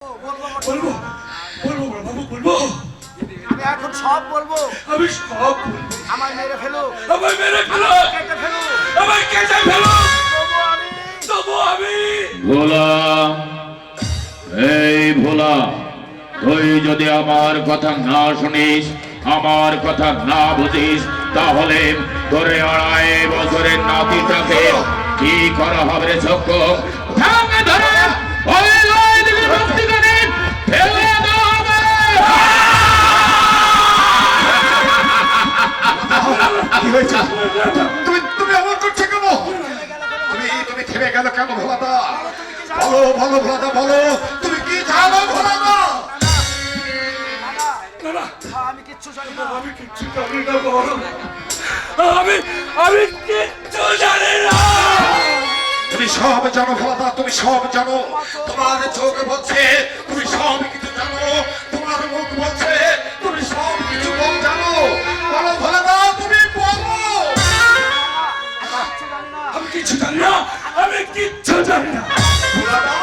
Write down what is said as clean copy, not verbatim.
বলবো বলবো বাবু বলবো। আমি এখন সব বলবো। আমি সব বলবো। আমায় মেরে ফেলো, আমায় মেরে ফেলো, কেটে ফেলো, আমায় কেটে ফেলো, তবু আমি ভোলা, এই ভোলা, তুই যদি আমার কথা না শুনিস, আমার কথা না বুঝিস, তাহলে তোরে 2.5 বছরের নাতিটাকে কি করা হবে রে চক্র? ঠাঙ্গে ধরে ওই লয় দিকে ভক্তি করে ফেলে দেওয়া হবে। কি হয়েছে? তুমি এমন করছো কেন? তুমি থেমে গেল কেন ভোলাদা? বলো বলো ভোলাদা, বলো তুমি কি জানো ভোলাদা? আমি কিচ্ছু জানি না। আমি কিচ্ছু জানি না বল। আমি কিচ্ছু জানি না। তুমি সব জানো ভোলাদা, তুমি সব জানো। তোমার চোখ বলছে তুমি সব কিছু জানো, তোমার মুখ বলছে তুমি সব কিছু কম জানো। বলো ভোলাদা, তুমি বলো। আমি কিচ্ছু জানি না, আমি কিচ্ছু জানি না। ভোলাদা